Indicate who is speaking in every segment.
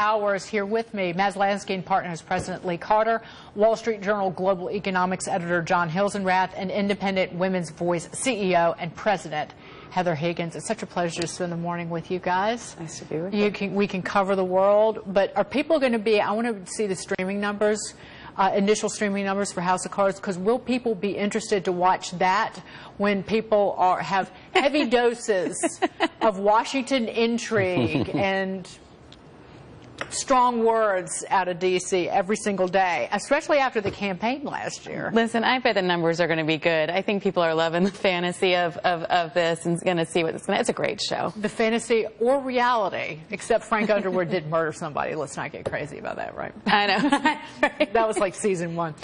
Speaker 1: hour is here with me. Maslansky and Partners President Lee Carter, Wall Street Journal Global Economics Editor John Hilsenrath, and Independent Women's Voice CEO and President Heather Higgins. It's such a pleasure to spend the morning with you guys.
Speaker 2: Nice to be with you.
Speaker 1: We can cover the world, but are people going to be, I want to see the streaming numbers, initial streaming numbers for House of Cards, because will people be interested to watch that when people have heavy doses of Washington intrigue and strong words out of D.C. every single day, especially after the campaign last year?
Speaker 2: Listen, I bet the numbers are going to be good. I think people are loving the fantasy of this and going to see what it's going to. It's a great show. The
Speaker 1: fantasy or reality, except Frank Underwood did murder somebody. Let's not get crazy about that, right?
Speaker 2: I know.
Speaker 1: That was like season 1.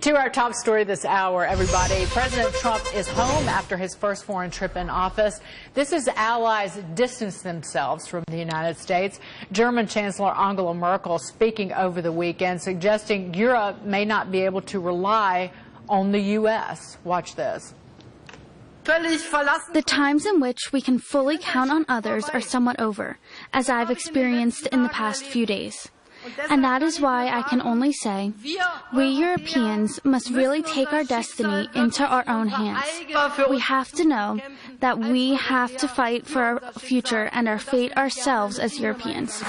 Speaker 1: To our top story this hour, everybody. President Trump is home after his first foreign trip in office. This as allies distance themselves from the United States. German Chancellor Angela Merkel speaking over the weekend, suggesting Europe may not be able to rely on the U.S. Watch this.
Speaker 3: The times in which we can fully count on others are somewhat over, as I've experienced in the past few days. And that is why I can only say, we Europeans must really take our destiny into our own hands. We have to know that we have to fight for our future and our fate ourselves as Europeans.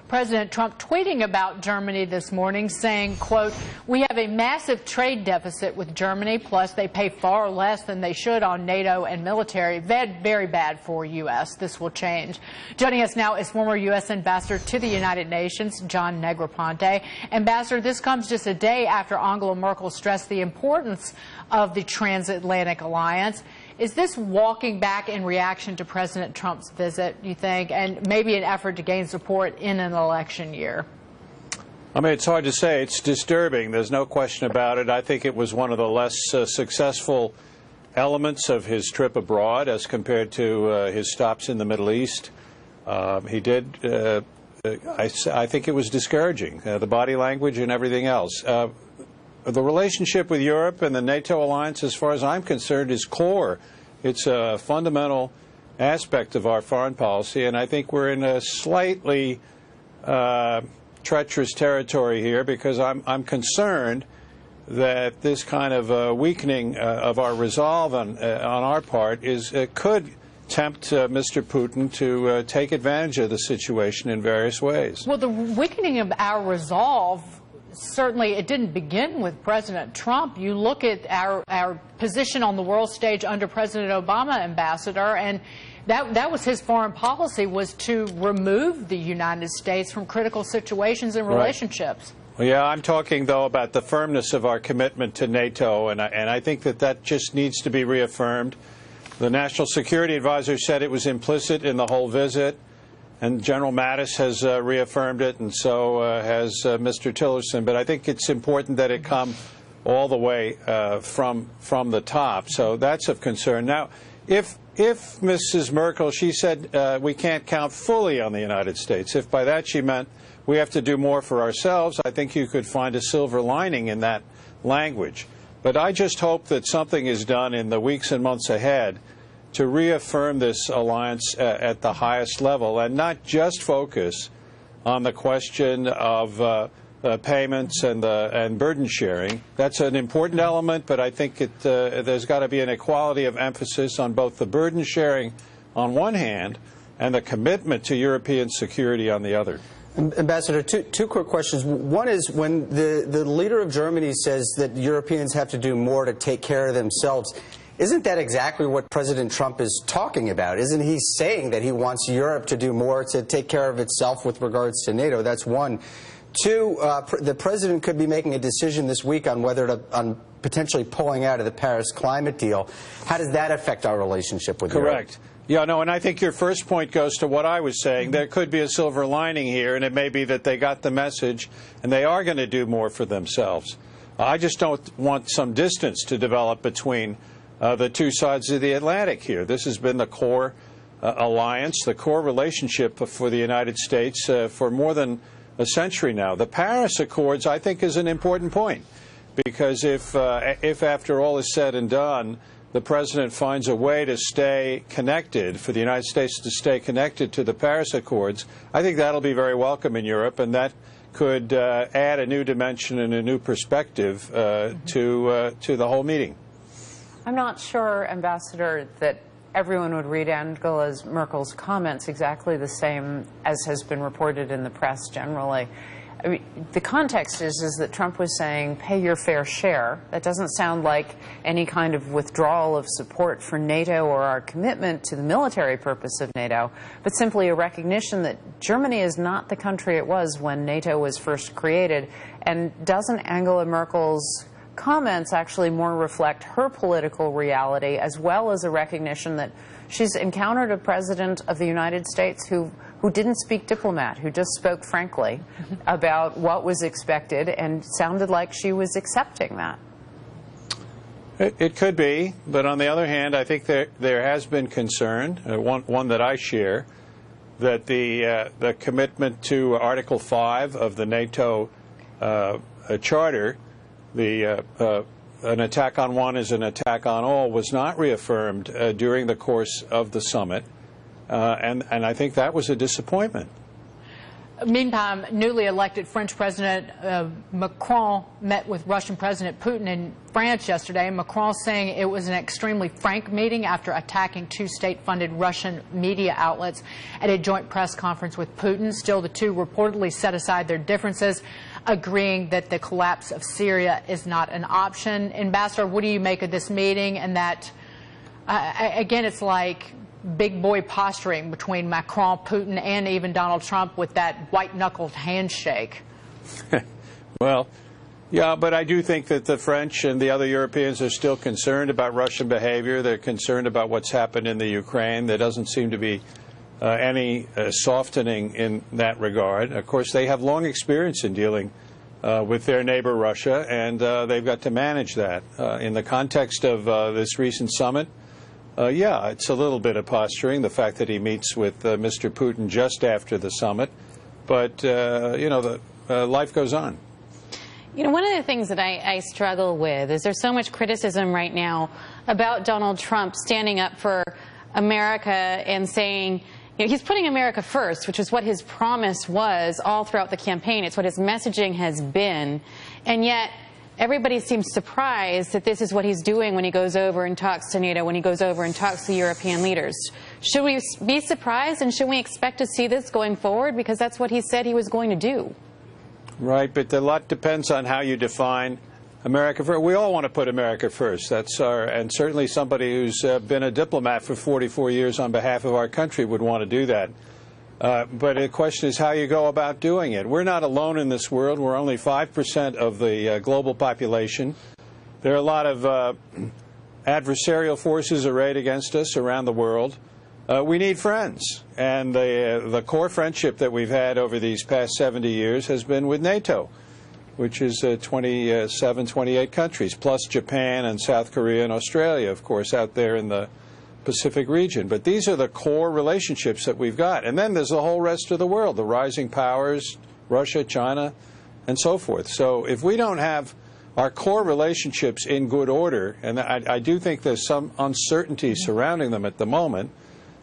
Speaker 1: President Trump tweeting about Germany this morning, saying, quote, "We have a massive trade deficit with Germany, plus they pay far less than they should on NATO and military. Very bad for U.S. This will change." Joining us now is former U.S. Ambassador to the United Nations, John Negroponte. Ambassador, this comes just a day after Angela Merkel stressed the importance of the transatlantic alliance. Is this walking back in reaction to President Trump's visit, you think, and maybe an effort to gain support in an election year?
Speaker 4: I mean, it's hard to say. It's disturbing. There's no question about it. I think it was one of the less successful elements of his trip abroad as compared to his stops in the Middle East. I think it was discouraging, the body language and everything else. The relationship with Europe and the NATO alliance, as far as I'm concerned, is core. It's a fundamental aspect of our foreign policy, and I think we're in a slightly treacherous territory here, because I'm concerned that this kind of weakening of our resolve on our part could tempt Mr. Putin to take advantage of the situation in various ways.
Speaker 1: Well, the weakening of our resolve, certainly it didn't begin with President Trump. You look at our position on the world stage under President Obama, Ambassador, and that was his foreign policy, was to remove the United States from critical situations and relationships.
Speaker 4: Right. Well, yeah, I'm talking, though, about the firmness of our commitment to NATO, and I think that just needs to be reaffirmed. The National Security Advisor said it was implicit in the whole visit, and General Mattis has reaffirmed it, and so has Mr. Tillerson. But I think it's important that it come all the way from the top. So that's of concern. Now, if Mrs. Merkel, she said we can't count fully on the United States. If by that she meant we have to do more for ourselves, I think you could find a silver lining in that language. But I just hope that something is done in the weeks and months ahead to reaffirm this alliance at the highest level, and not just focus on the question of payments and burden sharing. That's an important element, but I think there's got to be an equality of emphasis on both the burden sharing on one hand and the commitment to European security on the other.
Speaker 5: Ambassador, two quick questions. One is, when the leader of Germany says that Europeans have to do more to take care of themselves, isn't that exactly what President Trump is talking about? Isn't he saying that he wants Europe to do more to take care of itself with regards to NATO? That's one. Two, the president could be making a decision this week on whether to potentially pulling out of the Paris climate deal. How does that affect our relationship with Europe?
Speaker 4: Correct. Yeah, no, and I think your first point goes to what I was saying. There could be a silver lining here, and it may be that they got the message and they are going to do more for themselves. I just don't want some distance to develop between the two sides of the Atlantic here. This has been the core alliance, the core relationship for the United States for more than a century now. The Paris Accords, I think, is an important point, because if after all is said and done, the president finds a way to stay connected, for the United States to stay connected to the Paris Accords, I think that'll be very welcome in Europe, and that could add a new dimension and a new perspective to the whole meeting.
Speaker 6: I'm not sure, Ambassador, that everyone would read Angela Merkel's comments exactly the same as has been reported in the press generally. I mean, the context is that Trump was saying, pay your fair share. That doesn't sound like any kind of withdrawal of support for NATO or our commitment to the military purpose of NATO, but simply a recognition that Germany is not the country it was when NATO was first created. And doesn't Angela Merkel's comments actually more reflect her political reality, as well as a recognition that she's encountered a president of the United States who didn't speak diplomat, who just spoke frankly about what was expected and sounded like she was accepting that?
Speaker 4: It could be, but on the other hand, I think there has been concern, one that I share, that the commitment to Article 5 of the NATO Charter, an attack on one is an attack on all, was not reaffirmed during the course of the summit, and I think that was a disappointment.
Speaker 1: Meantime, newly elected French President Macron met with Russian President Putin in France yesterday. Macron saying it was an extremely frank meeting after attacking two state-funded Russian media outlets at a joint press conference with Putin. Still, the two reportedly set aside their differences, agreeing that the collapse of Syria is not an option. Ambassador, what do you make of this meeting? And that, again, it's like big boy posturing between Macron, Putin, and even Donald Trump with that white-knuckled handshake.
Speaker 4: Well, yeah, but I do think that the French and the other Europeans are still concerned about Russian behavior. They're concerned about what's happened in the Ukraine. There doesn't seem to be any softening in that regard. Of course, they have long experience in dealing with their neighbor Russia, and they've got to manage that. In the context of this recent summit, yeah, it's a little bit of posturing, the fact that he meets with Mr. Putin just after the summit. But, you know, life goes on.
Speaker 2: You know, one of the things that I struggle with is there's so much criticism right now about Donald Trump standing up for America and saying, you know, he's putting America first, which is what his promise was all throughout the campaign. It's what his messaging has been. And yet everybody seems surprised that this is what he's doing when he goes over and talks to NATO, when he goes over and talks to European leaders. Should we be surprised, and should we expect to see this going forward? Because that's what he said he was going to do.
Speaker 4: Right, but a lot depends on how you define America first. We all want to put America first. That's our, and certainly somebody who's been a diplomat for 44 years on behalf of our country would want to do that. But the question is how you go about doing it. We're not alone in this world. We're only 5% of the global population. There are a lot of adversarial forces arrayed against us around the world. We need friends. And the core friendship that we've had over these past 70 years has been with NATO, which is 27, 28 countries, plus Japan and South Korea and Australia, of course, out there in the Pacific region. But these are the core relationships that we've got. And then there's the whole rest of the world, the rising powers, Russia, China, and so forth. So if we don't have our core relationships in good order, and I do think there's some uncertainty surrounding them at the moment,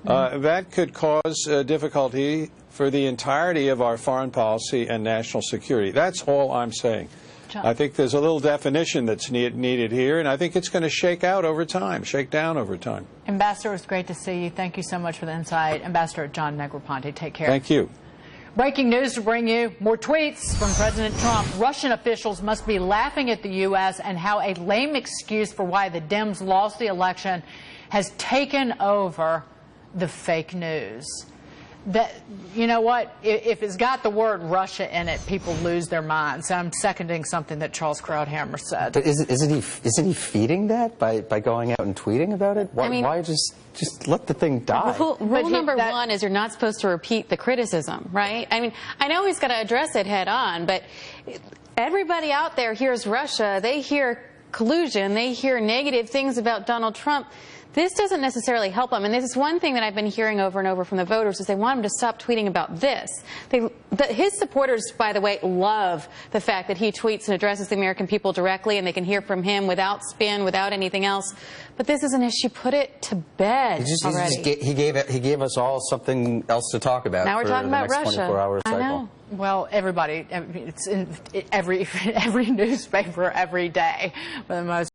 Speaker 4: that could cause difficulty for the entirety of our foreign policy and national security. That's all I'm saying.
Speaker 1: John.
Speaker 4: I think there's a little definition that's needed here, and I think it's going to shake out over time, shake down over time.
Speaker 1: Ambassador, it's great to see you. Thank you so much for the insight. Ambassador John Negroponte, take care.
Speaker 4: Thank you.
Speaker 1: Breaking news to bring you more tweets from President Trump. Russian officials must be laughing at the U.S. and how a lame excuse for why the Dems lost the election has taken over the fake news. That, you know what, if it's got the word Russia in it, people lose their minds. I'm seconding something that Charles Krauthammer said.
Speaker 5: But isn't he feeding that by going out and tweeting about it? Why, why just let the thing die?
Speaker 2: Rule number one is you're not supposed to repeat the criticism, right? I mean, I know he's got to address it head on, but everybody out there hears Russia, they hear collusion, they hear negative things about Donald Trump. this doesn't necessarily help him. And this is one thing that I've been hearing over and over from the voters, is they want him to stop tweeting about this. His supporters, by the way, love the fact that he tweets and addresses the American people directly, and they can hear from him without spin, without anything else. But this is an issue. Put it to bed already.
Speaker 5: He gave us all something else to talk about.
Speaker 2: Now we're talking about Russia.
Speaker 5: 24-hour cycle.
Speaker 2: I know.
Speaker 1: Well, everybody, it's in every newspaper every day for the most